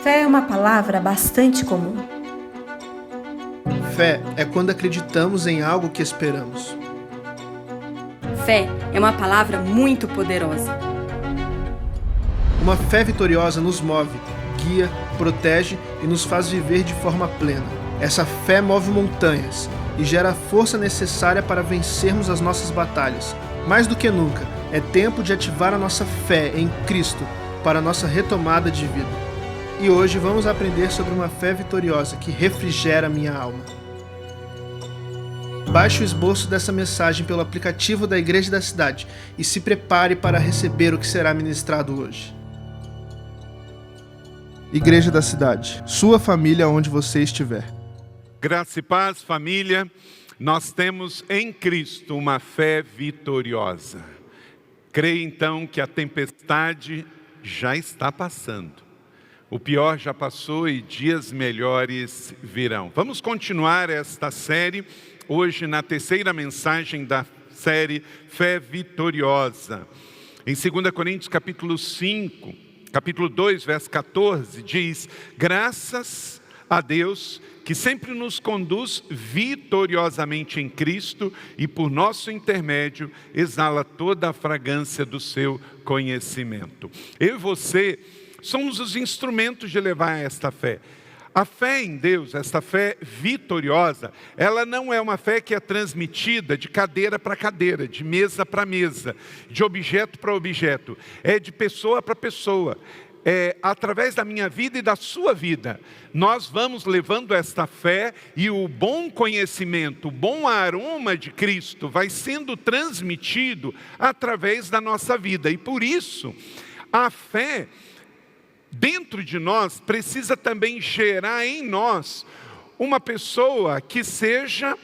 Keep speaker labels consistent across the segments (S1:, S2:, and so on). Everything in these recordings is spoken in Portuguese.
S1: Fé é uma palavra bastante comum.
S2: Fé é quando acreditamos em algo que esperamos.
S3: Fé é uma palavra muito poderosa.
S2: Uma fé vitoriosa nos move, guia, protege e nos faz viver de forma plena. Essa fé move montanhas e gera a força necessária para vencermos as nossas batalhas. Mais do que nunca, é tempo de ativar a nossa fé em Cristo para a nossa retomada de vida. E hoje vamos aprender sobre uma fé vitoriosa que refrigera minha alma. Baixe o esboço dessa mensagem pelo aplicativo da Igreja da Cidade e se prepare para receber o que será ministrado hoje. Igreja da Cidade, sua família onde você estiver.
S4: Graça e paz, família. Nós temos em Cristo uma fé vitoriosa. Creio então que a tempestade já está passando. O pior já passou e dias melhores virão. Vamos continuar esta série hoje na terceira mensagem da série Fé Vitoriosa. Em 2 Coríntios capítulo 5, capítulo 2, verso 14, diz: graças a Deus que sempre nos conduz vitoriosamente em Cristo e por nosso intermédio exala toda a fragrância do seu conhecimento. Eu e você somos os instrumentos de levar esta fé. A fé em Deus, esta fé vitoriosa, ela não é uma fé que é transmitida de cadeira para cadeira, de mesa para mesa, de objeto para objeto. É de pessoa para pessoa. É através da minha vida e da sua vida. Nós vamos levando esta fé e o bom conhecimento, o bom aroma de Cristo vai sendo transmitido através da nossa vida. E por isso, a fé dentro de nós precisa também gerar em nós uma pessoa que seja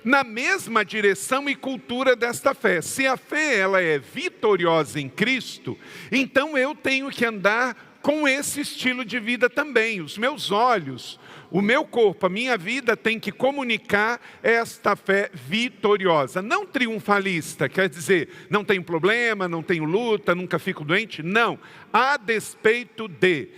S4: na mesma direção e cultura desta fé. Se a fé ela é vitoriosa em Cristo, então eu tenho que andar com esse estilo de vida também. Os meus olhos, o meu corpo, a minha vida tem que comunicar esta fé vitoriosa. Não triunfalista, quer dizer, não tenho problema, não tenho luta, nunca fico doente. Não, a despeito de,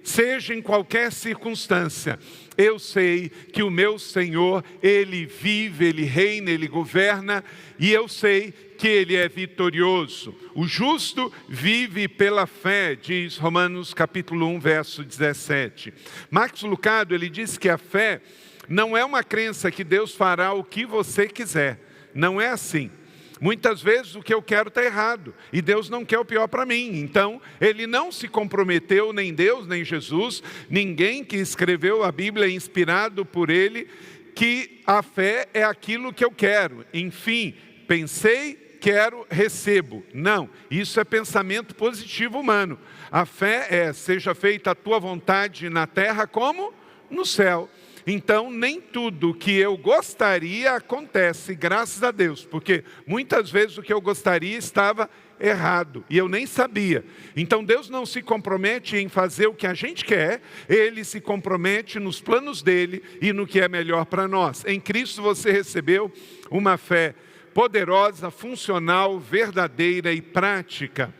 S4: seja em qualquer circunstância, eu sei que o meu Senhor, Ele vive, Ele reina, Ele governa, e eu sei que Ele é vitorioso. O justo vive pela fé, diz Romanos capítulo 1, verso 17. Marcos Lucado, ele diz que a fé não é uma crença que Deus fará o que você quiser. Não é assim. Muitas vezes o que eu quero está errado, e Deus não quer o pior para mim. Então, Ele não se comprometeu, nem Deus, nem Jesus, ninguém que escreveu a Bíblia inspirado por Ele, que a fé é aquilo que eu quero. Enfim, pensei, quero, recebo. Não, isso é pensamento positivo humano. A fé é: seja feita a tua vontade na terra como no céu. Então, nem tudo que eu gostaria acontece, graças a Deus, porque muitas vezes o que eu gostaria estava errado e eu nem sabia. Então, Deus não se compromete em fazer o que a gente quer, Ele se compromete nos planos dEle e no que é melhor para nós. Em Cristo você recebeu uma fé poderosa, funcional, verdadeira e prática.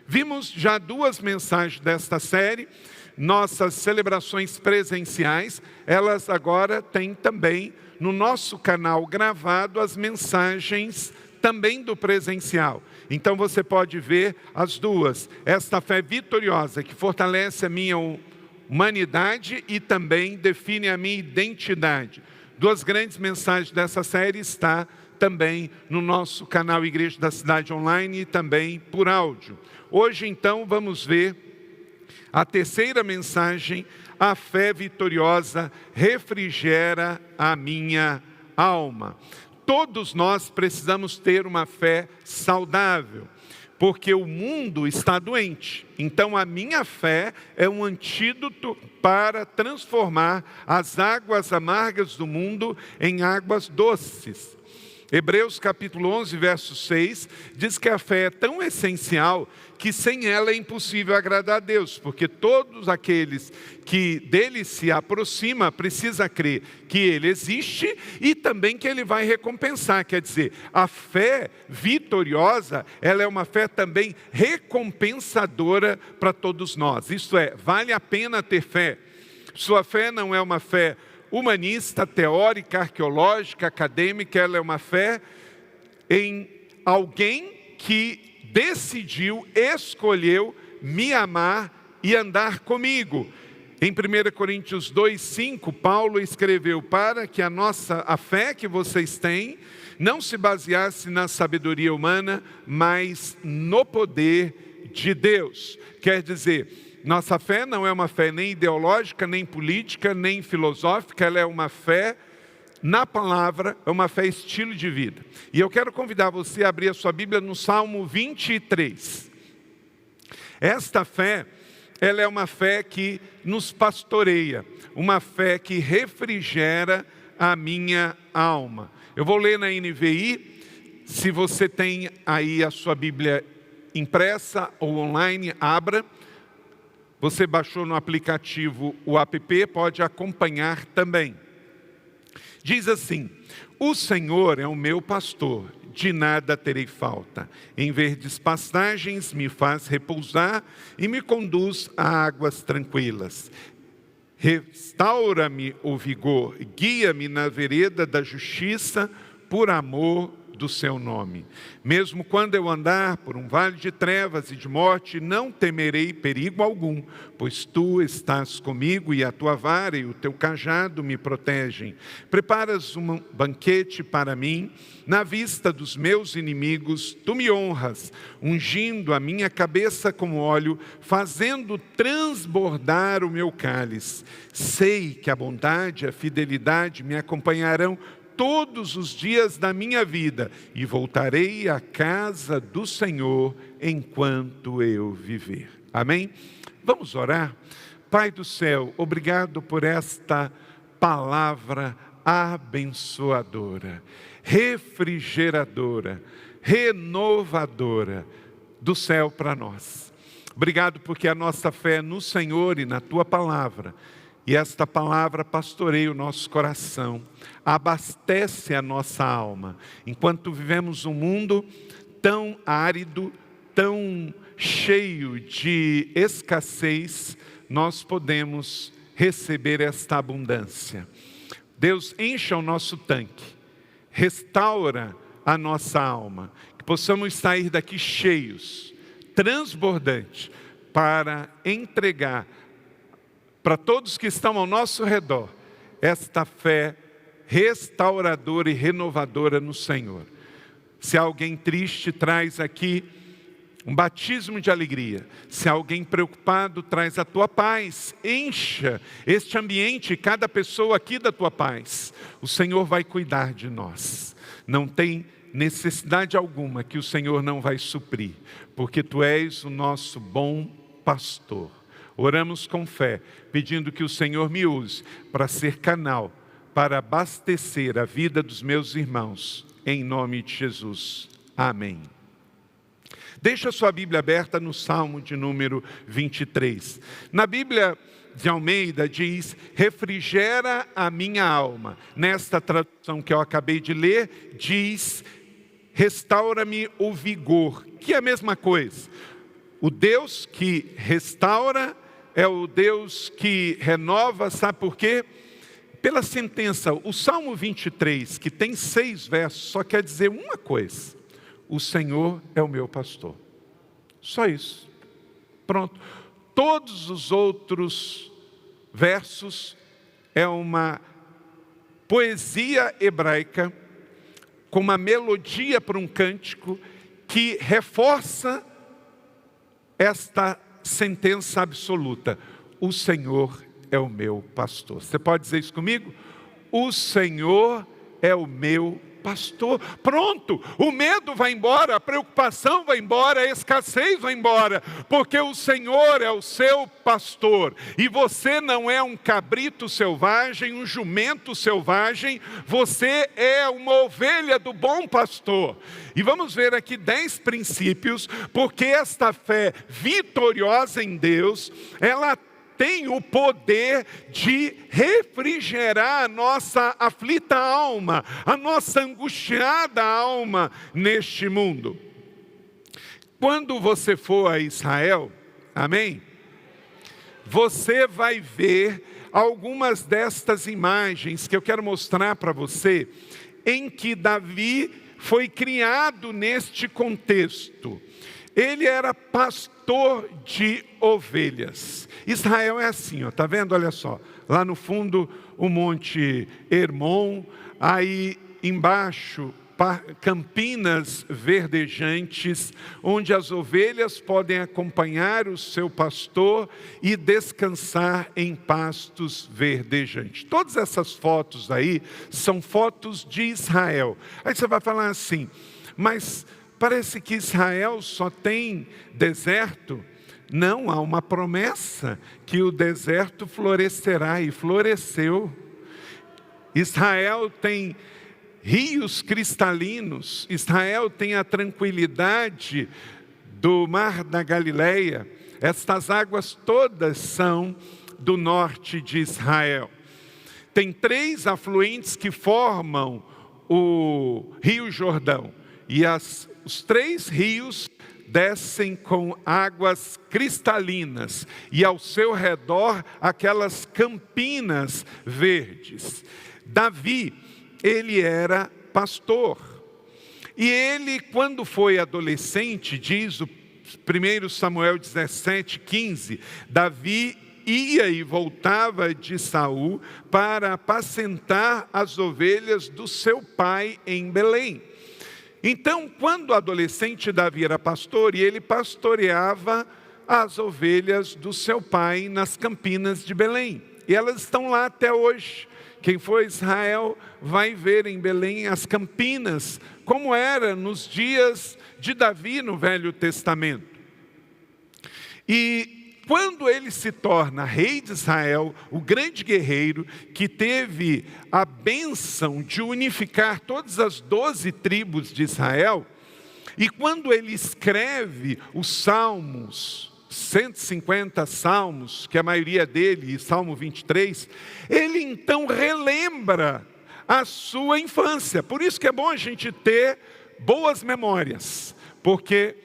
S4: Vimos já 2 mensagens desta série. Nossas celebrações presenciais, elas agora têm também no nosso canal gravado as mensagens também do presencial. Então você pode ver as duas. Esta fé vitoriosa que fortalece a minha humanidade e também define a minha identidade. 2 grandes mensagens dessa série está também no nosso canal Igreja da Cidade Online e também por áudio. Hoje então vamos ver a terceira mensagem: a fé vitoriosa refrigera a minha alma. Todos nós precisamos ter uma fé saudável, porque o mundo está doente. Então a minha fé é um antídoto para transformar as águas amargas do mundo em águas doces. Hebreus capítulo 11, verso 6, diz que a fé é tão essencial que sem ela é impossível agradar a Deus, porque todos aqueles que dele se aproximam precisam crer que ele existe e também que ele vai recompensar. Quer dizer, a fé vitoriosa, ela é uma fé também recompensadora para todos nós. Isto é, vale a pena ter fé. Sua fé não é uma fé humanista, teórica, arqueológica, acadêmica, ela é uma fé em alguém que decidiu, escolheu me amar e andar comigo. Em 1 Coríntios 2:5, Paulo escreveu: para que a fé que vocês têm não se baseasse na sabedoria humana, mas no poder de Deus. Quer dizer, nossa fé não é uma fé nem ideológica, nem política, nem filosófica, ela é uma fé na palavra, é uma fé estilo de vida. E eu quero convidar você a abrir a sua Bíblia no Salmo 23. Esta fé, ela é uma fé que nos pastoreia, uma fé que refrigera a minha alma. Eu vou ler na NVI, se você tem aí a sua Bíblia impressa ou online, abra. Você baixou no aplicativo o app, pode acompanhar também. Diz assim: o Senhor é o meu pastor, de nada terei falta. Em verdes pastagens me faz repousar e me conduz a águas tranquilas. Restaura-me o vigor, guia-me na vereda da justiça, por amor do seu nome. Mesmo quando eu andar por um vale de trevas e de morte, não temerei perigo algum, pois tu estás comigo e a tua vara e o teu cajado me protegem. Preparas um banquete para mim, na vista dos meus inimigos, tu me honras, ungindo a minha cabeça com óleo, fazendo transbordar o meu cálice. Sei que a bondade e a fidelidade me acompanharão todos os dias da minha vida, e voltarei à casa do Senhor enquanto eu viver. Amém? Vamos orar? Pai do céu, obrigado por esta palavra abençoadora, refrigeradora, renovadora do céu para nós. Obrigado porque a nossa fé é no Senhor e na Tua palavra. E esta palavra pastoreia o nosso coração, abastece a nossa alma. Enquanto vivemos um mundo tão árido, tão cheio de escassez, nós podemos receber esta abundância. Deus, encha o nosso tanque, restaura a nossa alma, que possamos sair daqui cheios, transbordantes, para entregar para todos que estão ao nosso redor esta fé restauradora e renovadora no Senhor. Se alguém triste, traz aqui um batismo de alegria. Se alguém preocupado, traz a tua paz. Encha este ambiente, cada pessoa aqui da tua paz. O Senhor vai cuidar de nós. Não tem necessidade alguma que o Senhor não vai suprir, porque tu és o nosso bom pastor. Oramos com fé, pedindo que o Senhor me use para ser canal, para abastecer a vida dos meus irmãos, em nome de Jesus. Amém. Deixa a sua Bíblia aberta no Salmo de número 23. Na Bíblia de Almeida diz: refrigera a minha alma. Nesta tradução que eu acabei de ler, diz: restaura-me o vigor, que é a mesma coisa. O Deus que restaura é o Deus que renova, sabe por quê? Pela sentença. O Salmo 23, que tem 6 versos, só quer dizer uma coisa: o Senhor é o meu pastor. Só isso. Pronto. Todos os outros versos é uma poesia hebraica com uma melodia para um cântico que reforça esta sentença absoluta: o Senhor é o meu pastor. Você pode dizer isso comigo? O Senhor é o meu pastor. Pronto, o medo vai embora, a preocupação vai embora, a escassez vai embora, porque o Senhor é o seu pastor, e você não é um cabrito selvagem, um jumento selvagem, você é uma ovelha do bom pastor. E vamos ver aqui 10 princípios, porque esta fé vitoriosa em Deus, ela tem o poder de refrigerar a nossa aflita alma, a nossa angustiada alma neste mundo. Quando você for a Israel, amém? Você vai ver algumas destas imagens que eu quero mostrar para você, em que Davi foi criado neste contexto. Ele era pastor de ovelhas. Israel é assim, ó, tá vendo? Olha só, lá no fundo o Monte Hermon, aí embaixo campinas verdejantes, onde as ovelhas podem acompanhar o seu pastor e descansar em pastos verdejantes. Todas essas fotos aí são fotos de Israel. Aí você vai falar assim, mas parece que Israel só tem deserto. Não, há uma promessa que o deserto florescerá, e floresceu. Israel tem rios cristalinos, Israel tem a tranquilidade do mar da Galileia. Estas águas todas são do norte de Israel. Tem 3 afluentes que formam o Rio Jordão, e os 3 rios descem com águas cristalinas, e ao seu redor aquelas campinas verdes. Davi, ele era pastor, e ele, quando foi adolescente, diz o 1 Samuel 17:15, Davi ia e voltava de Saul para apacentar as ovelhas do seu pai em Belém. Então, quando adolescente, Davi era pastor, e ele pastoreava as ovelhas do seu pai nas campinas de Belém. E elas estão lá até hoje. Quem for a Israel vai ver em Belém as campinas, como era nos dias de Davi no Velho Testamento. E quando ele se torna rei de Israel, o grande guerreiro que teve a bênção de unificar todas as 12 tribos de Israel, e quando ele escreve os salmos, 150 salmos, que a maioria dele, Salmo 23, ele então relembra a sua infância. Por isso que é bom a gente ter boas memórias, porque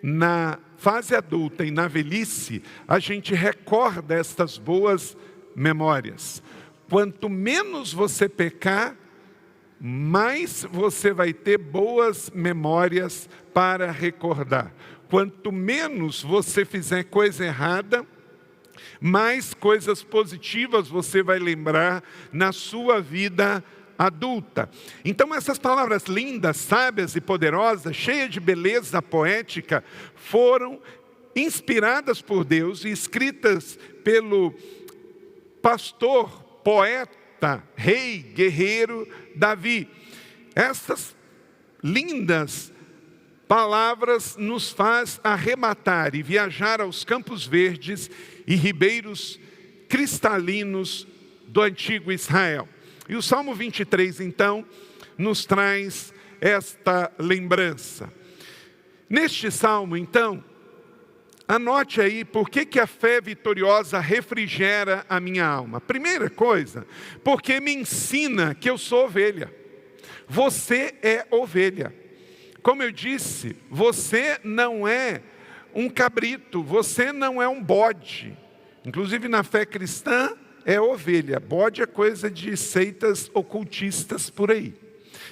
S4: na fase adulta e na velhice, a gente recorda estas boas memórias. Quanto menos você pecar, mais você vai ter boas memórias para recordar. Quanto menos você fizer coisa errada, mais coisas positivas você vai lembrar na sua vida adulta. Então essas palavras lindas, sábias e poderosas, cheias de beleza poética, foram inspiradas por Deus e escritas pelo pastor, poeta, rei, guerreiro Davi. Essas lindas palavras nos faz arrematar e viajar aos campos verdes e ribeiros cristalinos do antigo Israel. E o Salmo 23, então, nos traz esta lembrança. Neste Salmo, então, anote aí por que a fé vitoriosa refrigera a minha alma. Primeira coisa, porque me ensina que eu sou ovelha. Você é ovelha. Como eu disse, você não é um cabrito, você não é um bode. Inclusive na fé cristã, é ovelha. Bode é coisa de seitas ocultistas por aí.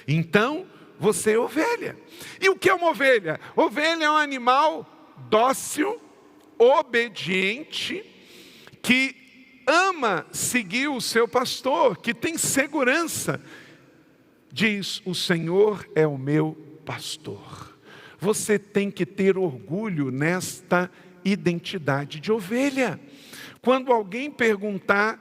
S4: Então, você é ovelha. E o que é uma ovelha? Ovelha é um animal dócil, obediente, que ama seguir o seu pastor, que tem segurança. Diz, o Senhor é o meu pastor. Você tem que ter orgulho nesta identidade de ovelha. Quando alguém perguntar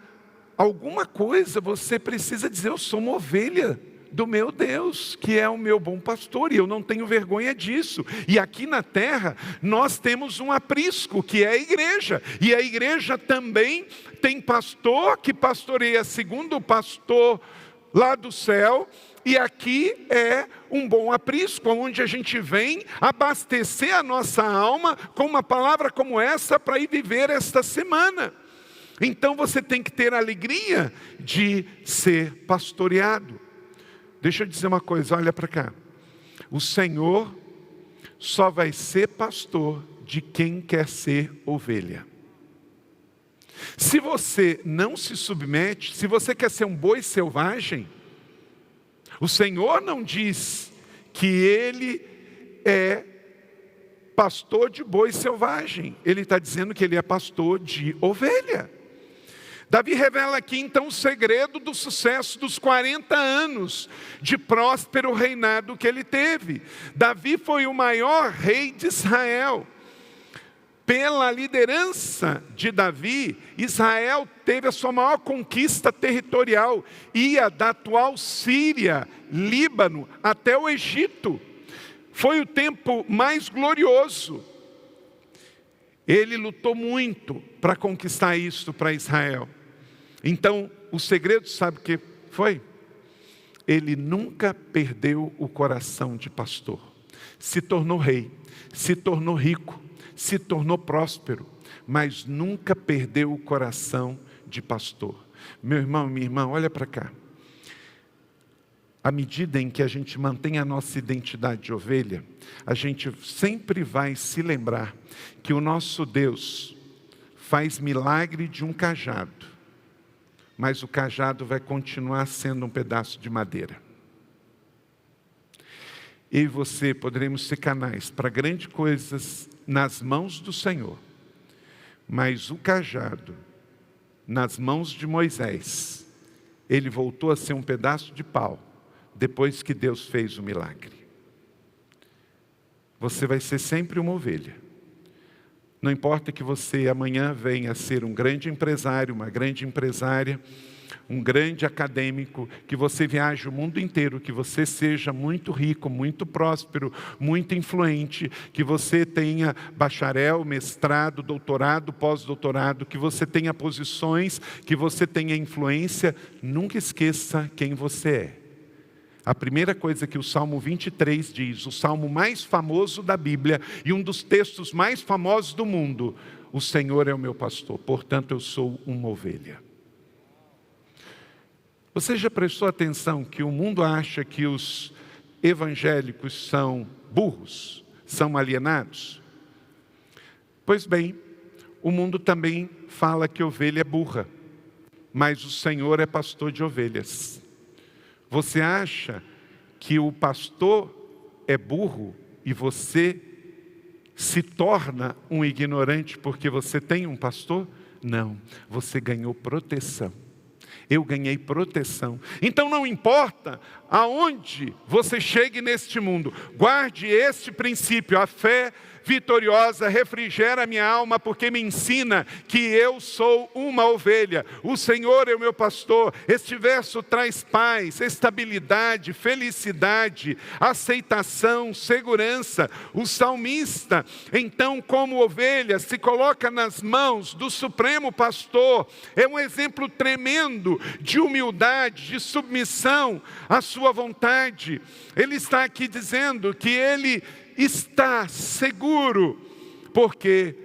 S4: alguma coisa, você precisa dizer, eu sou uma ovelha do meu Deus, que é o meu bom pastor, e eu não tenho vergonha disso. E aqui na terra, nós temos um aprisco, que é a igreja. E a igreja também tem pastor, que pastoreia segundo o pastor lá do céu. E aqui é um bom aprisco, onde a gente vem abastecer a nossa alma com uma palavra como essa, para ir viver esta semana. Então você tem que ter a alegria de ser pastoreado. Deixa eu dizer uma coisa, olha para cá. O Senhor só vai ser pastor de quem quer ser ovelha. Se você não se submete, se você quer ser um boi selvagem, o Senhor não diz que Ele é pastor de boi selvagem. Ele está dizendo que Ele é pastor de ovelha. Davi revela aqui então o segredo do sucesso dos 40 anos de próspero reinado que ele teve. Davi foi o maior rei de Israel. Pela liderança de Davi, Israel teve a sua maior conquista territorial. Ia da atual Síria, Líbano, até o Egito. Foi o tempo mais glorioso. Ele lutou muito para conquistar isso para Israel. Então, o segredo, sabe o que foi? Ele nunca perdeu o coração de pastor. Se tornou rei, se tornou rico, se tornou próspero, mas nunca perdeu o coração de pastor. Meu irmão, minha irmã, olha para cá. À medida em que a gente mantém a nossa identidade de ovelha, a gente sempre vai se lembrar que o nosso Deus faz milagre de um cajado, mas o cajado vai continuar sendo um pedaço de madeira. Eu e você poderemos ser canais para grandes coisas nas mãos do Senhor, mas o cajado, nas mãos de Moisés, ele voltou a ser um pedaço de pau, depois que Deus fez o milagre. Você vai ser sempre uma ovelha. Não importa que você amanhã venha a ser um grande empresário, uma grande empresária, um grande acadêmico, que você viaje o mundo inteiro, que você seja muito rico, muito próspero, muito influente, que você tenha bacharel, mestrado, doutorado, pós-doutorado, que você tenha posições, que você tenha influência, nunca esqueça quem você é. A primeira coisa que o Salmo 23 diz, o salmo mais famoso da Bíblia e um dos textos mais famosos do mundo: o Senhor é o meu pastor, portanto eu sou uma ovelha. Você já prestou atenção que o mundo acha que os evangélicos são burros, são alienados? Pois bem, o mundo também fala que ovelha é burra, mas o Senhor é pastor de ovelhas. Você acha que o pastor é burro e você se torna um ignorante porque você tem um pastor? Não, você ganhou proteção. Eu ganhei proteção. Então não importa aonde você chegue neste mundo, guarde este princípio: a fé vitoriosa refrigera a minha alma, porque me ensina que eu sou uma ovelha. O Senhor é o meu pastor. Este verso traz paz, estabilidade, felicidade, aceitação, segurança. O salmista, então, como ovelha, se coloca nas mãos do Supremo Pastor. É um exemplo tremendo de humildade, de submissão à sua vontade. Ele está aqui dizendo que ele está seguro, porque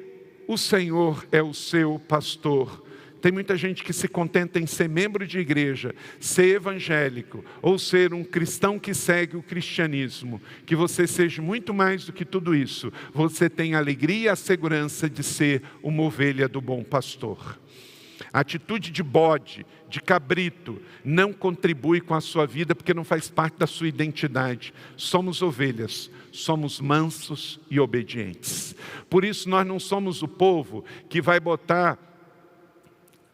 S4: o Senhor é o seu pastor. Tem muita gente que se contenta em ser membro de igreja, ser evangélico, ou ser um cristão que segue o cristianismo. Que você seja muito mais do que tudo isso. Você tem a alegria e a segurança de ser uma ovelha do bom pastor. A atitude de bode, de cabrito, não contribui com a sua vida, porque não faz parte da sua identidade. Somos ovelhas, somos mansos e obedientes. Por isso nós não somos o povo que vai botar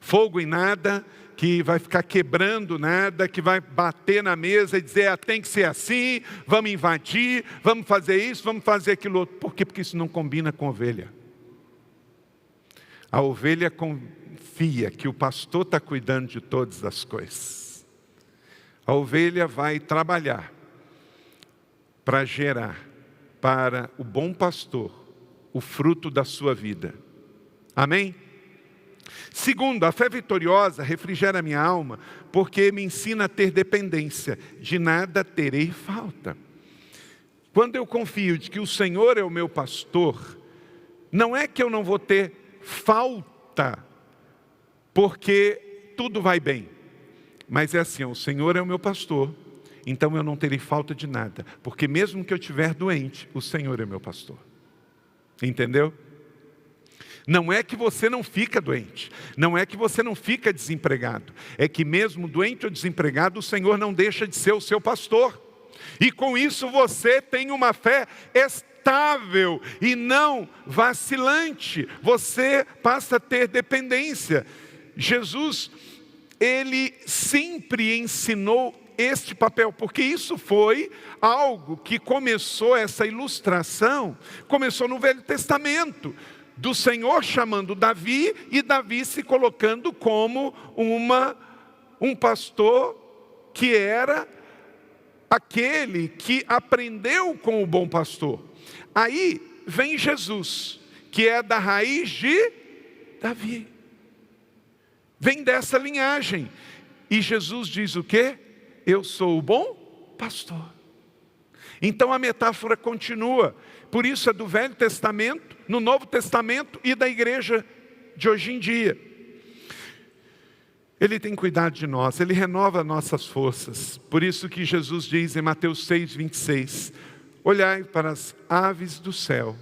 S4: fogo em nada, que vai ficar quebrando nada, que vai bater na mesa e dizer: tem que ser assim, vamos invadir, vamos fazer isso, vamos fazer aquilo outro. Por quê? Porque isso não combina com a ovelha. A ovelha confia que o pastor está cuidando de todas as coisas. A ovelha vai trabalhar para gerar para o bom pastor o fruto da sua vida. Amém? Segundo, a fé vitoriosa refrigera minha alma, porque me ensina a ter dependência. De nada terei falta. Quando eu confio de que o Senhor é o meu pastor, não é que eu não vou ter falta, porque tudo vai bem. Mas é assim, o Senhor é o meu pastor, então eu não terei falta de nada. Porque mesmo que eu estiver doente, o Senhor é meu pastor. Entendeu? Não é que você não fica doente, não é que você não fica desempregado, é que mesmo doente ou desempregado, o Senhor não deixa de ser o seu pastor. E com isso você tem uma fé estável e não vacilante, você passa a ter dependência. Jesus, ele sempre ensinou este papel, porque isso foi algo que começou, essa ilustração, começou no Velho Testamento, do Senhor chamando Davi, e Davi se colocando como um pastor que era aquele que aprendeu com o bom pastor. Aí vem Jesus, que é da raiz de Davi. Vem dessa linhagem. E Jesus diz o quê? Eu sou o bom pastor. Então a metáfora continua. Por isso é do Velho Testamento, no Novo Testamento e da igreja de hoje em dia. Ele tem cuidado de nós, Ele renova nossas forças. Por isso que Jesus diz em Mateus 6:26, olhai para as aves do céu.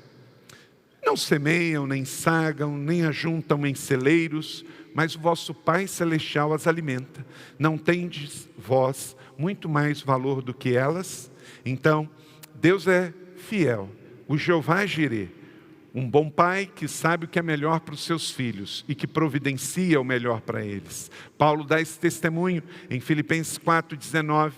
S4: Não semeiam, nem sagam, nem ajuntam em celeiros, mas o vosso Pai Celestial as alimenta. Não tendes vós muito mais valor do que elas? Então, Deus é fiel, o Jeová Jirê, um bom pai que sabe o que é melhor para os seus filhos e que providencia o melhor para eles. Paulo dá esse testemunho em Filipenses 4:19.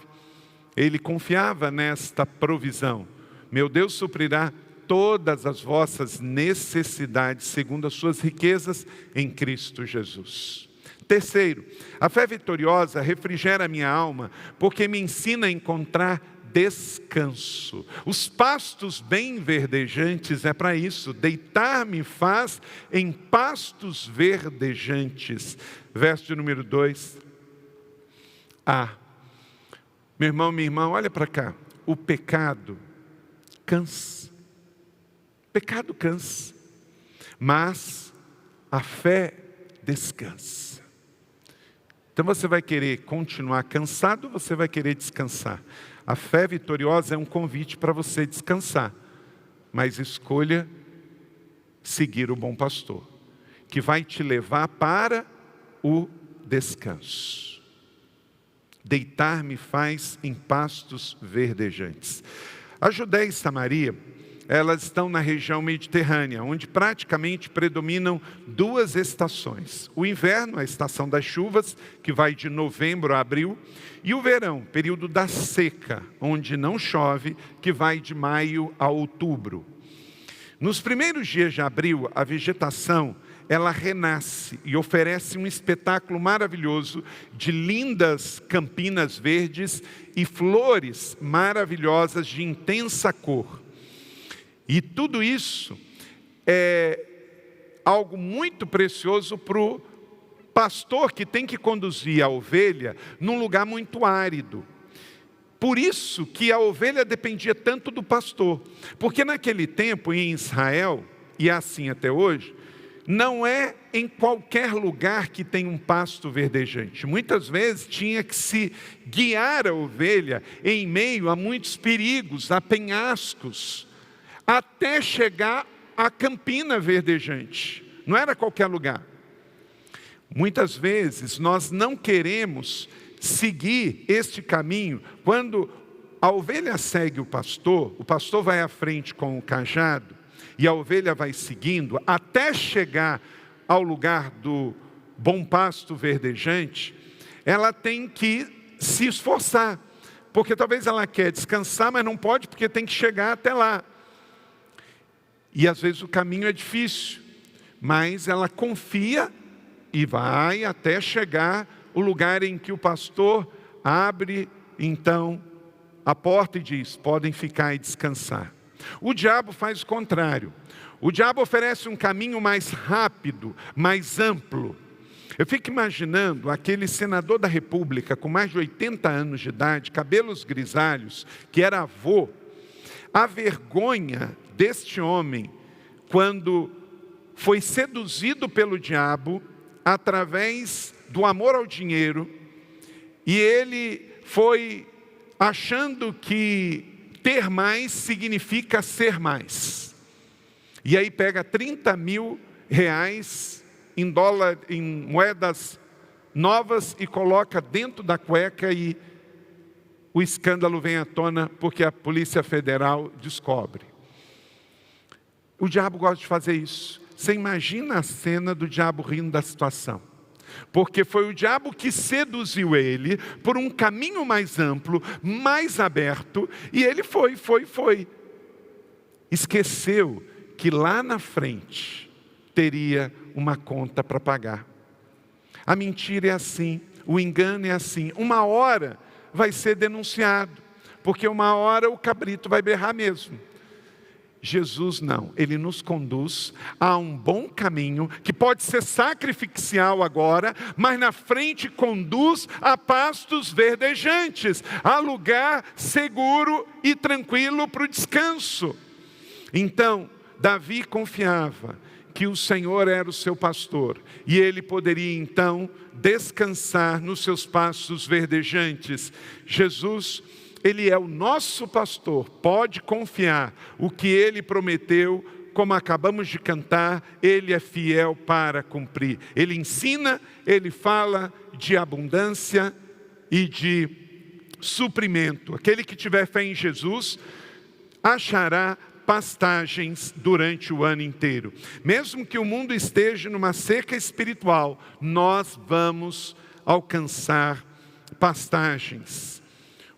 S4: Ele confiava nesta provisão. Meu Deus suprirá todas as vossas necessidades, segundo as suas riquezas em Cristo Jesus. Terceiro, a fé vitoriosa refrigera a minha alma, porque me ensina a encontrar descanso. Os pastos bem verdejantes é para isso. Deitar-me faz em pastos verdejantes. Verso de número 2. Meu irmão, minha irmã, olha para cá. O pecado cansa. Pecado cansa, mas a fé descansa. Então você vai querer continuar cansado ou você vai querer descansar? A fé vitoriosa é um convite para você descansar, mas escolha seguir o bom pastor, que vai te levar para o descanso. Deitar-me faz em pastos verdejantes. A Judéia e Samaria, elas estão na região mediterrânea, onde praticamente predominam duas estações. O inverno, a estação das chuvas, que vai de novembro a abril, e o verão, período da seca, onde não chove, que vai de maio a outubro. Nos primeiros dias de abril, a vegetação, ela renasce e oferece um espetáculo maravilhoso de lindas campinas verdes e flores maravilhosas de intensa cor. E tudo isso é algo muito precioso para o pastor que tem que conduzir a ovelha num lugar muito árido. Por isso que a ovelha dependia tanto do pastor. Porque naquele tempo em Israel, e é assim até hoje, não é em qualquer lugar que tem um pasto verdejante. Muitas vezes tinha que se guiar a ovelha em meio a muitos perigos, a penhascos, até chegar à campina verdejante. Não era qualquer lugar. Muitas vezes nós não queremos seguir este caminho. Quando a ovelha segue o pastor vai à frente com o cajado, e a ovelha vai seguindo até chegar ao lugar do bom pasto verdejante, ela tem que se esforçar, porque talvez ela quer descansar, mas não pode porque tem que chegar até lá. E às vezes o caminho é difícil, mas ela confia e vai até chegar o lugar em que o pastor abre então a porta e diz: podem ficar e descansar. O diabo faz o contrário. O diabo oferece um caminho mais rápido, mais amplo. Eu fico imaginando aquele senador da República com mais de 80 anos de idade, cabelos grisalhos, que era avô. A vergonha deste homem quando foi seduzido pelo diabo através do amor ao dinheiro, e ele foi achando que ter mais significa ser mais. E aí pega 30 mil reais em dólar, em moedas novas, e coloca dentro da cueca, e o escândalo vem à tona porque a Polícia Federal descobre. O diabo gosta de fazer isso. Você imagina a cena do diabo rindo da situação. Porque foi o diabo que seduziu ele por um caminho mais amplo, mais aberto, e ele foi. Esqueceu que lá na frente teria uma conta para pagar. A mentira é assim, o engano é assim. Uma hora vai ser denunciado, porque uma hora o cabrito vai berrar mesmo. Jesus não, Ele nos conduz a um bom caminho, que pode ser sacrificial agora, mas na frente conduz a pastos verdejantes, a lugar seguro e tranquilo para o descanso. Então, Davi confiava que o Senhor era o seu pastor, e ele poderia então descansar nos seus pastos verdejantes. Jesus, Ele é o nosso pastor, pode confiar. O que Ele prometeu, como acabamos de cantar, Ele é fiel para cumprir. Ele ensina, Ele fala de abundância e de suprimento. Aquele que tiver fé em Jesus achará pastagens durante o ano inteiro. Mesmo que o mundo esteja numa seca espiritual, nós vamos alcançar pastagens.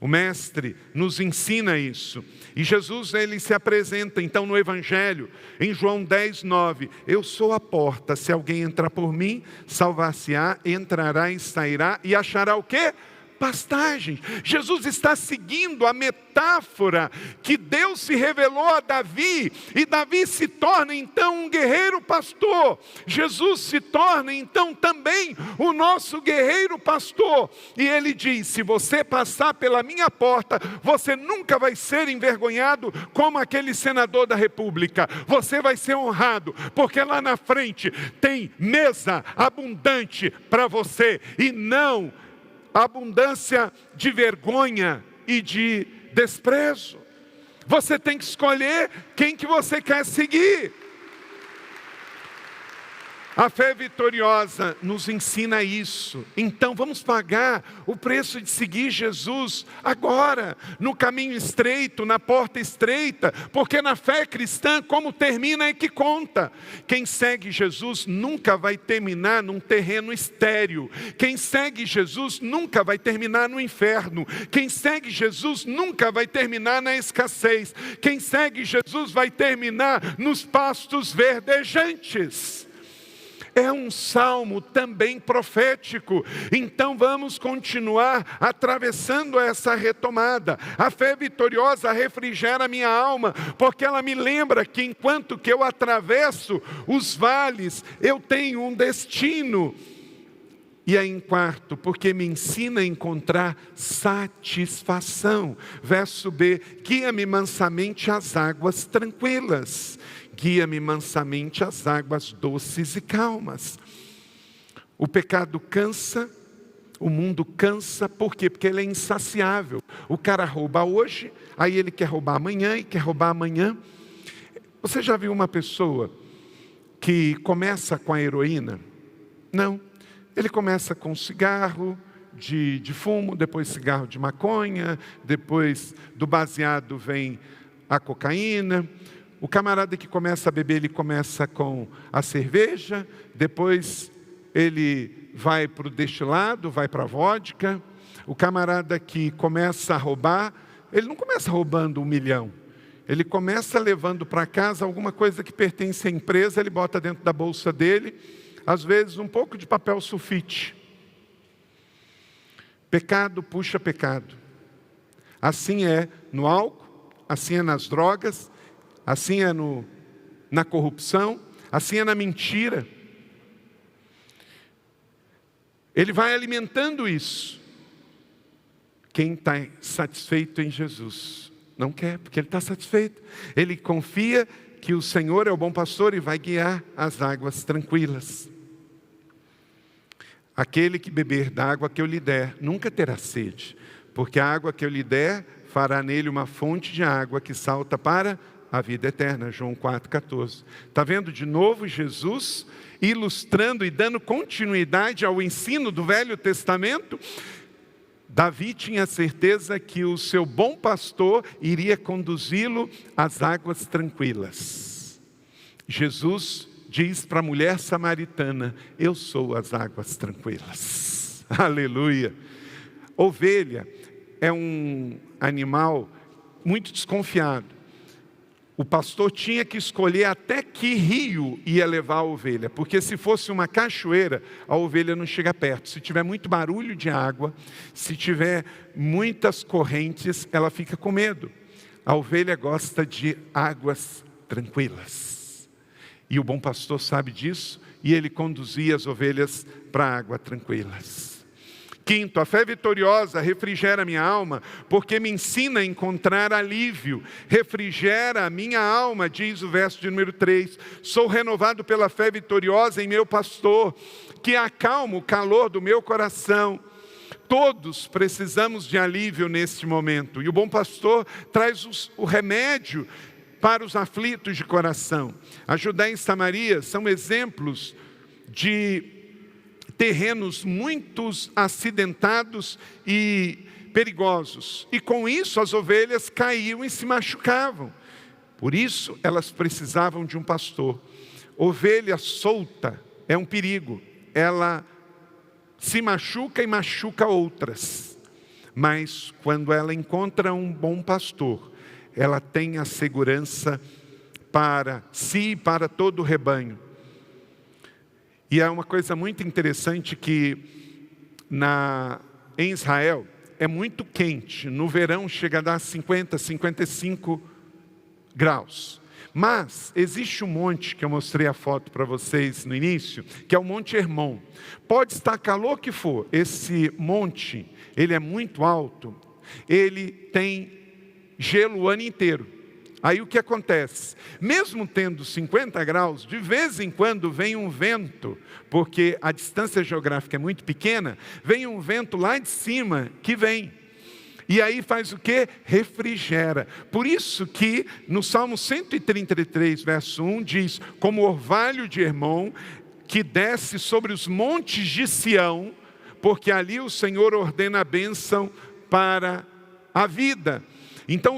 S4: O mestre nos ensina isso. E Jesus, ele se apresenta então no Evangelho, em João 10:9. Eu sou a porta, se alguém entrar por mim, salvar-se-á, entrará e sairá, e achará o quê? Pastagens. Jesus está seguindo a metáfora que Deus se revelou a Davi, e Davi se torna então um guerreiro pastor. Jesus se torna então também o nosso guerreiro pastor, e ele diz: se você passar pela minha porta, você nunca vai ser envergonhado como aquele senador da República. Você vai ser honrado, porque lá na frente tem mesa abundante para você, e não abundância de vergonha e de desprezo. Você tem que escolher quem que você quer seguir. A fé vitoriosa nos ensina isso. Então vamos pagar o preço de seguir Jesus agora, no caminho estreito, na porta estreita, porque na fé cristã, como termina é que conta. Quem segue Jesus nunca vai terminar num terreno estéril. Quem segue Jesus nunca vai terminar no inferno. Quem segue Jesus nunca vai terminar na escassez. Quem segue Jesus vai terminar nos pastos verdejantes. É um salmo também profético. Então vamos continuar atravessando essa retomada. A fé vitoriosa refrigera a minha alma, porque ela me lembra que enquanto que eu atravesso os vales, eu tenho um destino. E aí em quarto, porque me ensina a encontrar satisfação. Verso B, guia-me mansamente às águas tranquilas. Guia-me mansamente às águas doces e calmas. O pecado cansa, o mundo cansa, por quê? Porque ele é insaciável. O cara rouba hoje, aí ele quer roubar amanhã e quer roubar amanhã. Você já viu uma pessoa que começa com a heroína? Não. Ele começa com cigarro de fumo, depois cigarro de maconha, depois do baseado vem a cocaína. O camarada que começa a beber, ele começa com a cerveja, depois ele vai para o destilado, vai para a vodka. O camarada que começa a roubar, ele não começa roubando 1 milhão. Ele começa levando para casa alguma coisa que pertence à empresa, ele bota dentro da bolsa dele, às vezes um pouco de papel sulfite. Pecado puxa pecado. Assim é no álcool, assim é nas drogas, assim é na corrupção, assim é na mentira. Ele vai alimentando isso. Quem está satisfeito em Jesus não quer, porque ele está satisfeito. Ele confia que o Senhor é o bom pastor e vai guiar as águas tranquilas. Aquele que beber da água que eu lhe der nunca terá sede, porque a água que eu lhe der fará nele uma fonte de água que salta para a vida eterna. João 4,14. Está vendo de novo Jesus ilustrando e dando continuidade ao ensino do Velho Testamento? Davi tinha certeza que o seu bom pastor iria conduzi-lo às águas tranquilas. Jesus diz para a mulher samaritana: eu sou as águas tranquilas. Aleluia. Ovelha é um animal muito desconfiado. O pastor tinha que escolher até que rio ia levar a ovelha, porque se fosse uma cachoeira, a ovelha não chega perto. Se tiver muito barulho de água, se tiver muitas correntes, ela fica com medo. A ovelha gosta de águas tranquilas. E o bom pastor sabe disso, e ele conduzia as ovelhas para águas tranquilas. Quinto, a fé vitoriosa refrigera minha alma, porque me ensina a encontrar alívio. Refrigera a minha alma, diz o verso de número 3. Sou renovado pela fé vitoriosa em meu pastor, que acalma o calor do meu coração. Todos precisamos de alívio neste momento, e o bom pastor traz o remédio para os aflitos de coração. A Judéia e Samaria são exemplos de terrenos muito acidentados e perigosos. E com isso as ovelhas caíam e se machucavam. Por isso elas precisavam de um pastor. Ovelha solta é um perigo. Ela se machuca e machuca outras. Mas quando ela encontra um bom pastor, ela tem a segurança para si e para todo o rebanho. E é uma coisa muito interessante que em Israel é muito quente. No verão chega a dar 50, 55 graus. Mas existe um monte, que eu mostrei a foto para vocês no início, que é o Monte Hermon. Pode estar calor que for, esse monte, ele é muito alto, ele tem gelo o ano inteiro. Aí o que acontece? Mesmo tendo 50 graus, de vez em quando vem um vento, porque a distância geográfica é muito pequena, vem um vento lá de cima que vem. E aí faz o quê? Refrigera. Por isso que no Salmo 133, verso 1, diz: como orvalho de Hermon, que desce sobre os montes de Sião, porque ali o Senhor ordena a bênção para a vida. Então,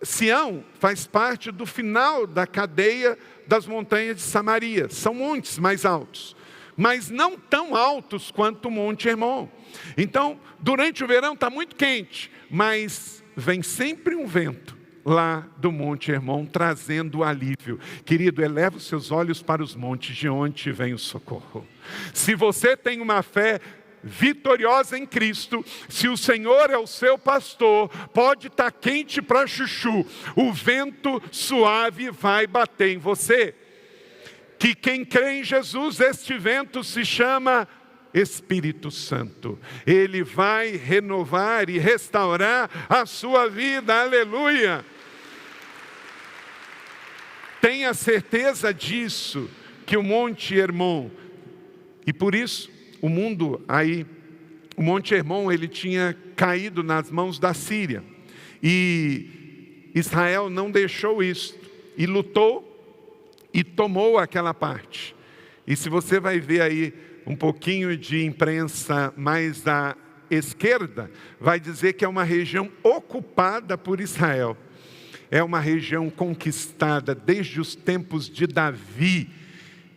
S4: Sião faz parte do final da cadeia das montanhas de Samaria. São montes mais altos, mas não tão altos quanto o Monte Hermon. Então, durante o verão está muito quente, mas vem sempre um vento lá do Monte Hermon trazendo alívio. Querido, eleva os seus olhos para os montes, de onde vem o socorro. Se você tem uma fé vitoriosa em Cristo, se o Senhor é o seu pastor, pode estar quente para chuchu, o vento suave vai bater em você. Que quem crê em Jesus, este vento se chama Espírito Santo. Ele vai renovar e restaurar a sua vida, aleluia. Tenha certeza disso, que o Monte Hermon, e por isso, o Monte Hermon, ele tinha caído nas mãos da Síria. E Israel não deixou isso. E lutou e tomou aquela parte. E se você vai ver aí um pouquinho de imprensa mais à esquerda, vai dizer que é uma região ocupada por Israel. É uma região conquistada desde os tempos de Davi.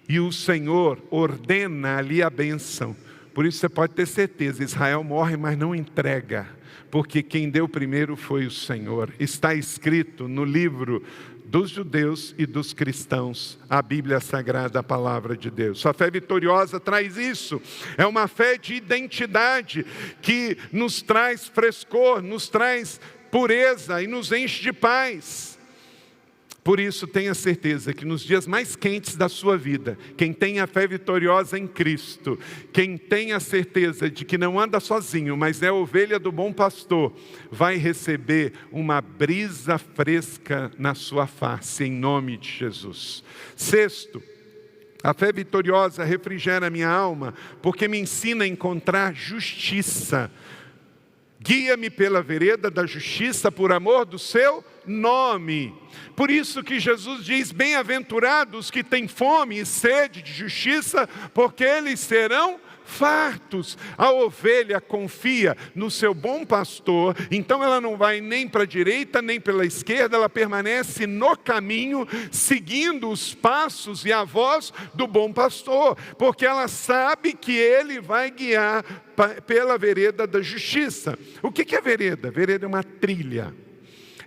S4: E o Senhor ordena ali a bênção, Por isso você pode ter certeza, Israel morre, mas não entrega, porque quem deu primeiro foi o Senhor. Está escrito no livro dos judeus e dos cristãos, a Bíblia Sagrada, a Palavra de Deus. A fé vitoriosa traz isso, é uma fé de identidade, que nos traz frescor, nos traz pureza e nos enche de paz. Por isso, tenha certeza que nos dias mais quentes da sua vida, quem tem a fé vitoriosa em Cristo, quem tem a certeza de que não anda sozinho, mas é a ovelha do bom pastor, vai receber uma brisa fresca na sua face, em nome de Jesus. Sexto, a fé vitoriosa refrigera minha alma, porque me ensina a encontrar justiça. Guia-me pela vereda da justiça por amor do seu nome. Por isso que Jesus diz, bem-aventurados que têm fome e sede de justiça, porque eles serão fartos. A ovelha confia no seu bom pastor, então ela não vai nem para a direita, nem pela esquerda, ela permanece no caminho, seguindo os passos e a voz do bom pastor, porque ela sabe que ele vai guiar pela vereda da justiça. O que é vereda? Vereda é uma trilha.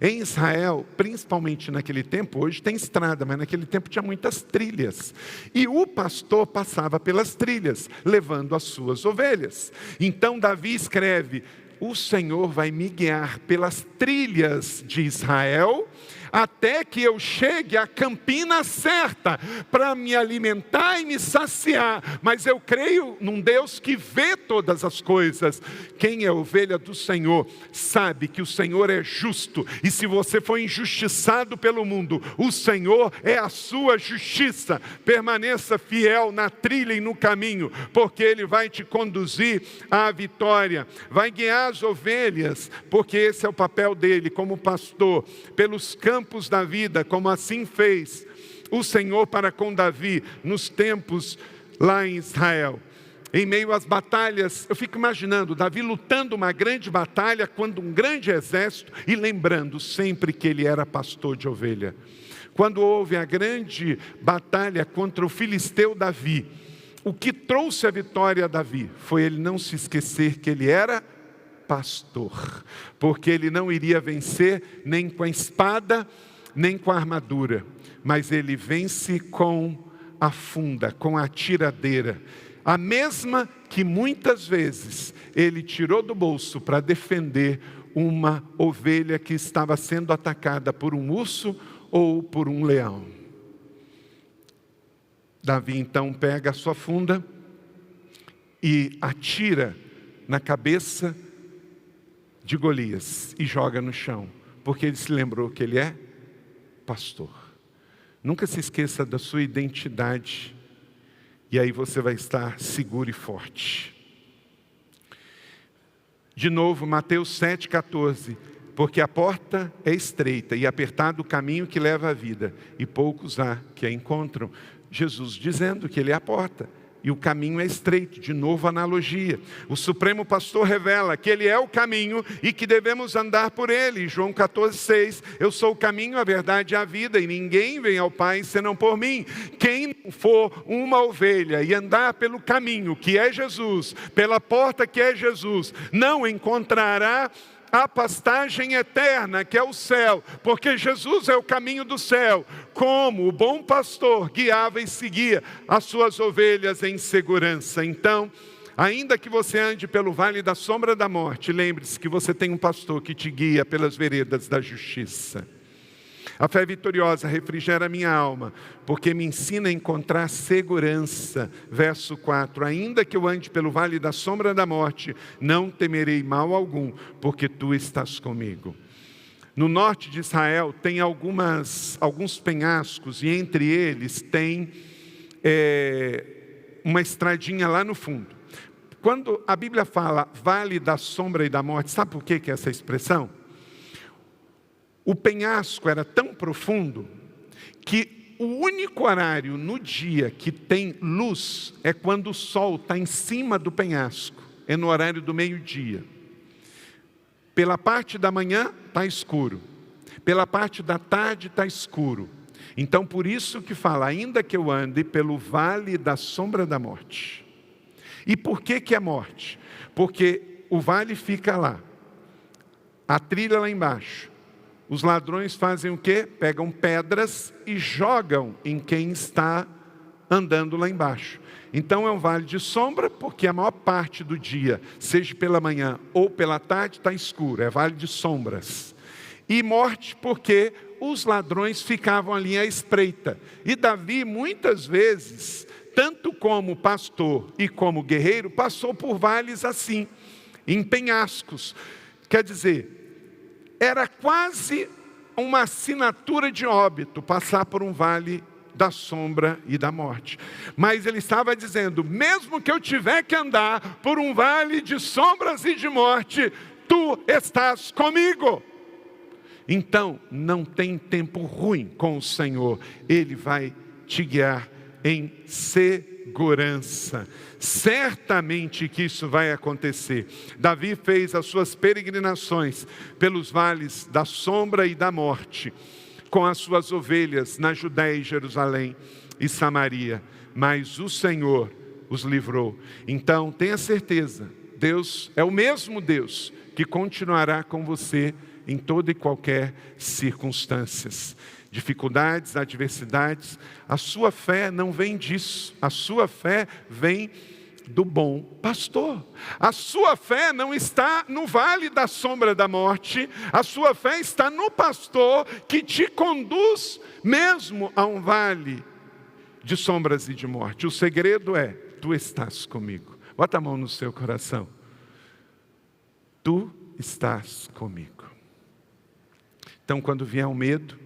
S4: Em Israel, principalmente naquele tempo, hoje tem estrada, mas naquele tempo tinha muitas trilhas. E o pastor passava pelas trilhas, levando as suas ovelhas. Então Davi escreve, o Senhor vai me guiar pelas trilhas de Israel, até que eu chegue à campina certa, para me alimentar e me saciar. Mas eu creio num Deus que vê todas as coisas. Quem é ovelha do Senhor, sabe que o Senhor é justo. E se você foi injustiçado pelo mundo, o Senhor é a sua justiça. Permaneça fiel na trilha e no caminho, porque Ele vai te conduzir à vitória. Vai guiar as ovelhas, porque esse é o papel dele como pastor, pelos campos da vida, como assim fez o Senhor para com Davi nos tempos lá em Israel. Em meio às batalhas, eu fico imaginando Davi lutando uma grande batalha quando um grande exército, e lembrando sempre que ele era pastor de ovelha. Quando houve a grande batalha contra o filisteu Davi, o que trouxe a vitória a Davi foi ele não se esquecer que ele era pastor, porque ele não iria vencer nem com a espada, nem com a armadura, mas ele vence com a funda, com a tiradeira, a mesma que muitas vezes ele tirou do bolso para defender uma ovelha que estava sendo atacada por um urso ou por um leão. Davi então pega a sua funda e atira na cabeça de Golias e joga no chão, porque ele se lembrou que ele é pastor. Nunca se esqueça da sua identidade, e aí você vai estar seguro e forte. De novo, Mateus 7,14, porque a porta é estreita e apertado o caminho que leva à vida, e poucos há que a encontram. Jesus dizendo que ele é a porta. E o caminho é estreito, de novo analogia. O Supremo Pastor revela que Ele é o caminho e que devemos andar por Ele. João 14,6, eu sou o caminho, a verdade e a vida, e ninguém vem ao Pai senão por mim. Quem não for uma ovelha e andar pelo caminho que é Jesus, pela porta que é Jesus, não encontrará a pastagem eterna, que é o céu, porque Jesus é o caminho do céu, como o bom pastor guiava e seguia as suas ovelhas em segurança. Então, ainda que você ande pelo vale da sombra da morte, lembre-se que você tem um pastor que te guia pelas veredas da justiça. A fé vitoriosa refrigera minha alma, porque me ensina a encontrar segurança. Verso 4, ainda que eu ande pelo vale da sombra da morte, não temerei mal algum, porque tu estás comigo. No norte de Israel tem alguns penhascos, e entre eles tem uma estradinha lá no fundo. Quando a Bíblia fala vale da sombra e da morte, sabe por que é essa expressão? O penhasco era tão profundo que o único horário no dia que tem luz é quando o sol está em cima do penhasco, é no horário do meio-dia. Pela parte da manhã está escuro, pela parte da tarde está escuro. Então por isso que fala, ainda que eu ande pelo vale da sombra da morte. E por que é morte? Porque o vale fica lá, a trilha lá embaixo. Os ladrões fazem o quê? Pegam pedras e jogam em quem está andando lá embaixo. Então é um vale de sombra, porque a maior parte do dia, seja pela manhã ou pela tarde, está escuro. É vale de sombras. E morte porque os ladrões ficavam ali à espreita. E Davi, muitas vezes, tanto como pastor e como guerreiro, passou por vales assim, em penhascos. Quer dizer, era quase uma assinatura de óbito passar por um vale da sombra e da morte. Mas ele estava dizendo, mesmo que eu tiver que andar por um vale de sombras e de morte, tu estás comigo. Então, não tem tempo ruim com o Senhor. Ele vai te guiar em segurança. Certamente que isso vai acontecer. Davi fez as suas peregrinações pelos vales da sombra e da morte, com as suas ovelhas na Judéia e Jerusalém e Samaria. Mas o Senhor os livrou. Então, tenha certeza, Deus é o mesmo Deus que continuará com você em toda e qualquer circunstâncias. Dificuldades, adversidades, a sua fé não vem disso. A sua fé vem do bom pastor. A sua fé não está no vale da sombra da morte. A sua fé está no pastor que te conduz mesmo a um vale de sombras e de morte. O segredo é, tu estás comigo. Bota a mão no seu coração. Tu estás comigo. Então, quando vier o medo,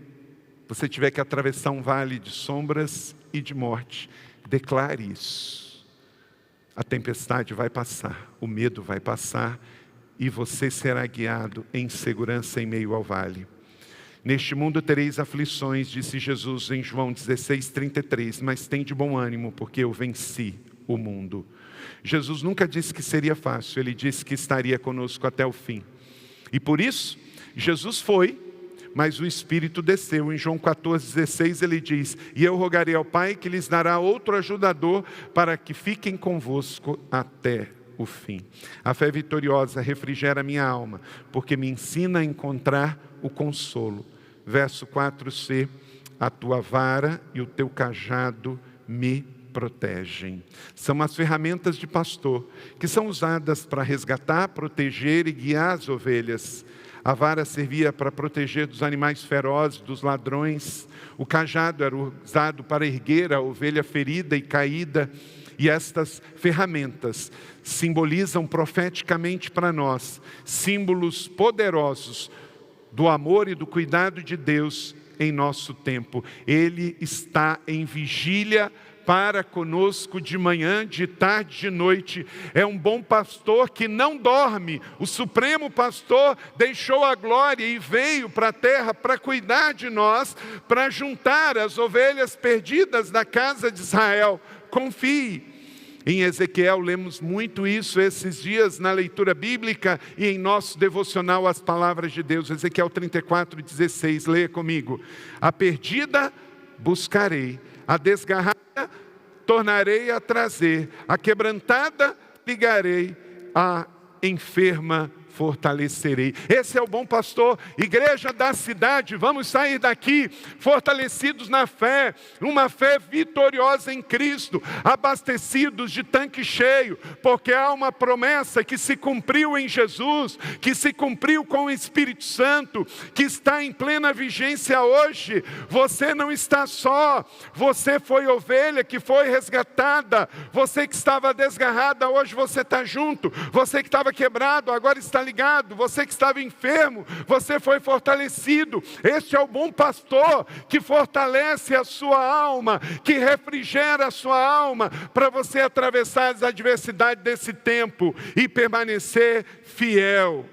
S4: você tiver que atravessar um vale de sombras e de morte, declare isso. A tempestade vai passar, o medo vai passar e você será guiado em segurança em meio ao vale. Neste mundo tereis aflições, disse Jesus em João 16:33, mas tem de bom ânimo, porque eu venci o mundo. Jesus nunca disse que seria fácil, ele disse que estaria conosco até o fim. E por isso, Jesus foi, mas o Espírito desceu. Em João 14:16 ele diz, e eu rogarei ao Pai que lhes dará outro ajudador para que fiquem convosco até o fim. A fé vitoriosa refrigera minha alma, porque me ensina a encontrar o consolo. Verso 4c, a tua vara e o teu cajado me protegem. São as ferramentas de pastor, que são usadas para resgatar, proteger e guiar as ovelhas. A vara servia para proteger dos animais ferozes, dos ladrões. O cajado era usado para erguer a ovelha ferida e caída. E estas ferramentas simbolizam profeticamente para nós símbolos poderosos do amor e do cuidado de Deus em nosso tempo. Ele está em vigília para conosco de manhã, de tarde, de noite. É um bom pastor que não dorme. O supremo pastor deixou a glória e veio para a terra para cuidar de nós, para juntar as ovelhas perdidas da casa de Israel. Confie. Em Ezequiel lemos muito isso esses dias na leitura bíblica e em nosso devocional as palavras de Deus. Ezequiel 34:16, leia comigo. A perdida buscarei, a desgarrada tornarei a trazer, a quebrantada ligarei, a enferma fortalecerei. Esse é o bom pastor. Igreja da cidade, vamos sair daqui fortalecidos na fé, uma fé vitoriosa em Cristo, abastecidos de tanque cheio, porque há uma promessa que se cumpriu em Jesus, que se cumpriu com o Espírito Santo, que está em plena vigência hoje. Você não está só, você foi ovelha que foi resgatada, você que estava desgarrada, hoje você está junto, você que estava quebrado, agora está ligado, você que estava enfermo, você foi fortalecido. Este é o bom pastor que fortalece a sua alma, que refrigera a sua alma, para você atravessar as adversidades desse tempo e permanecer fiel.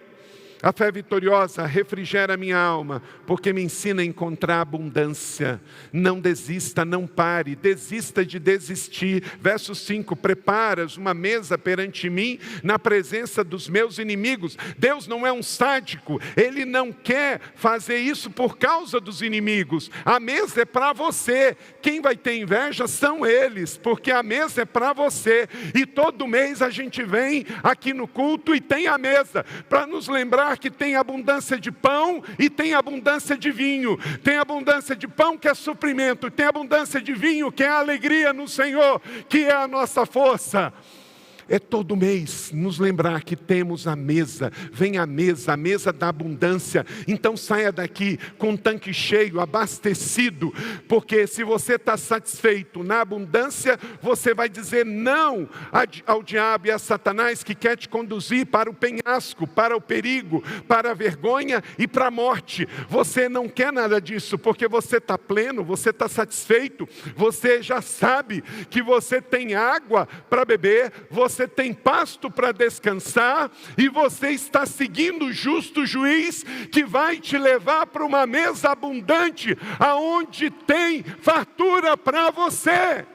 S4: A fé vitoriosa refrigera a minha alma, porque me ensina a encontrar abundância. Não desista, não pare, desista de desistir. Verso 5, preparas uma mesa perante mim, na presença dos meus inimigos. Deus não é um sádico, Ele não quer fazer isso por causa dos inimigos. A mesa é para você, quem vai ter inveja são eles, porque a mesa é para você. E todo mês a gente vem aqui no culto e tem a mesa, para nos lembrar que tem abundância de pão e tem abundância de vinho. Tem abundância de pão, que é suprimento, tem abundância de vinho, que é a alegria no Senhor, que é a nossa força. É todo mês nos lembrar que temos a mesa. Vem a mesa da abundância. Então saia daqui com um tanque cheio, abastecido. Porque se você está satisfeito na abundância, você vai dizer não ao diabo e a Satanás, que quer te conduzir para o penhasco, para o perigo, para a vergonha e para a morte. Você não quer nada disso, porque você está pleno, você está satisfeito. Você já sabe que você tem água para beber, você tem pasto para descansar, e você está seguindo o justo juiz, que vai te levar para uma mesa abundante, aonde tem fartura para você.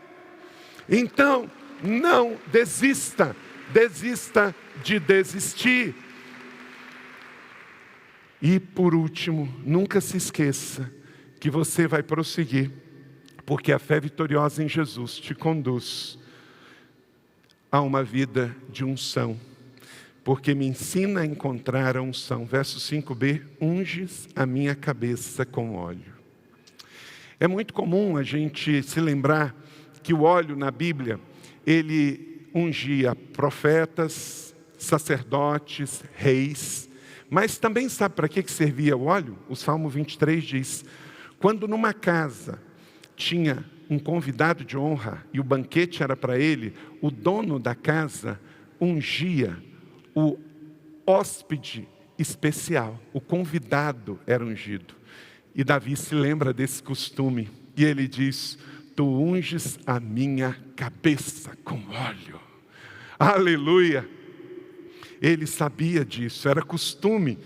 S4: Então, não desista de desistir. E por último, nunca se esqueça que você vai prosseguir, porque a fé vitoriosa em Jesus te conduz a uma vida de unção, porque me ensina a encontrar a unção. Verso 5b, unges a minha cabeça com óleo. É muito comum a gente se lembrar que o óleo na Bíblia, ele ungia profetas, sacerdotes, reis, mas também sabe para que servia o óleo? O Salmo 23 diz, quando numa casa tinha um convidado de honra, e o banquete era para ele, o dono da casa ungia o hóspede especial, o convidado era ungido. E Davi se lembra desse costume, e ele diz, tu unges a minha cabeça com óleo. Aleluia! Ele sabia disso, era costume.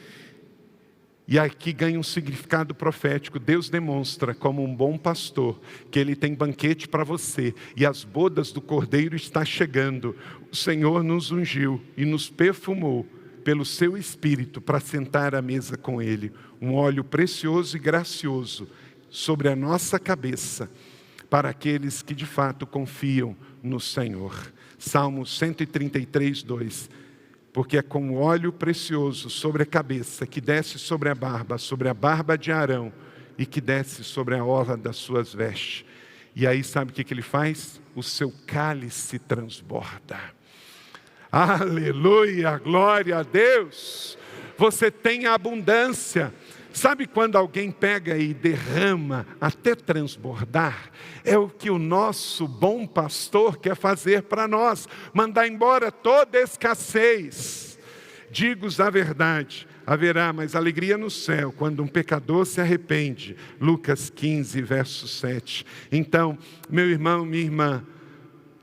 S4: E aqui ganha um significado profético. Deus demonstra como um bom pastor que Ele tem banquete para você. E as bodas do Cordeiro estão chegando. O Senhor nos ungiu e nos perfumou pelo seu Espírito para sentar à mesa com Ele. Um óleo precioso e gracioso sobre a nossa cabeça, para aqueles que de fato confiam no Senhor. Salmo 133, 2. Porque é com óleo precioso sobre a cabeça, que desce sobre a barba de Arão, e que desce sobre a orla das suas vestes. E aí sabe o que ele faz? O seu cálice transborda. Aleluia, glória a Deus. Você tem abundância. Sabe quando alguém pega e derrama até transbordar? É o que o nosso bom pastor quer fazer para nós, mandar embora toda escassez. Digo-vos a verdade, haverá mais alegria no céu quando um pecador se arrepende. Lucas 15, verso 7. Então, meu irmão, minha irmã,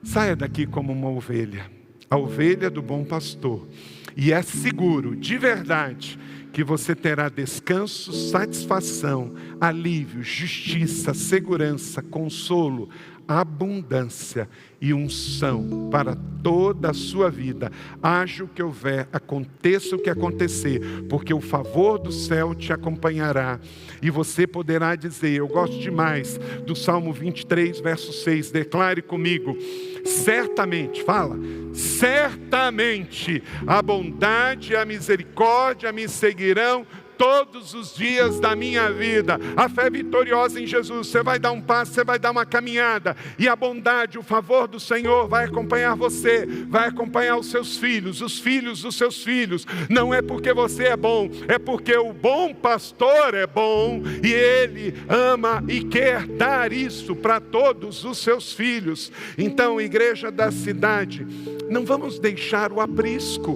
S4: saia daqui como uma ovelha, a ovelha do bom pastor. E é seguro, de verdade, que você terá descanso, satisfação, alívio, justiça, segurança, consolo, abundância e unção para toda a sua vida. Haja o que houver, aconteça o que acontecer, porque o favor do céu te acompanhará. E você poderá dizer, eu gosto demais do Salmo 23, verso 6, declare comigo, certamente, fala, certamente a bondade e a misericórdia me seguirão todos os dias da minha vida. A fé vitoriosa em Jesus, você vai dar um passo, você vai dar uma caminhada, e a bondade, o favor do Senhor vai acompanhar você, vai acompanhar os seus filhos, os filhos dos seus filhos. Não é porque você é bom, é porque o bom pastor é bom, e ele ama e quer dar isso para todos os seus filhos. Então, igreja da cidade, não vamos deixar o aprisco.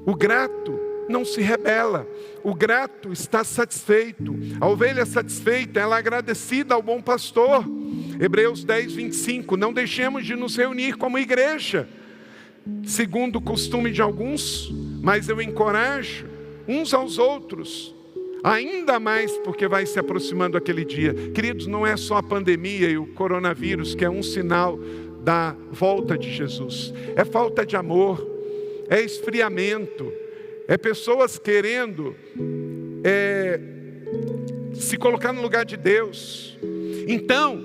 S4: O grato não se rebela, o grato está satisfeito. A ovelha satisfeita, ela é agradecida ao bom pastor. Hebreus 10, 25, não deixemos de nos reunir como igreja, segundo o costume de alguns, mas eu encorajo uns aos outros. Ainda mais porque vai se aproximando aquele dia. Queridos, não é só a pandemia e o coronavírus que é um sinal da volta de Jesus. É falta de amor, é esfriamento, é pessoas querendo se colocar no lugar de Deus. Então,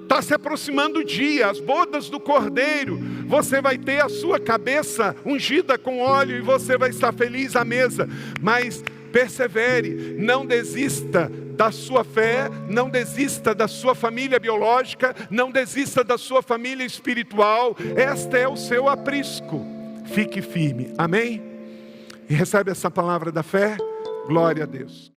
S4: está se aproximando o dia, as bodas do Cordeiro. Você vai ter a sua cabeça ungida com óleo e você vai estar feliz à mesa. Mas persevere, não desista da sua fé, não desista da sua família biológica, não desista da sua família espiritual. Este é o seu aprisco. Fique firme, amém? E recebe essa palavra da fé. Glória a Deus.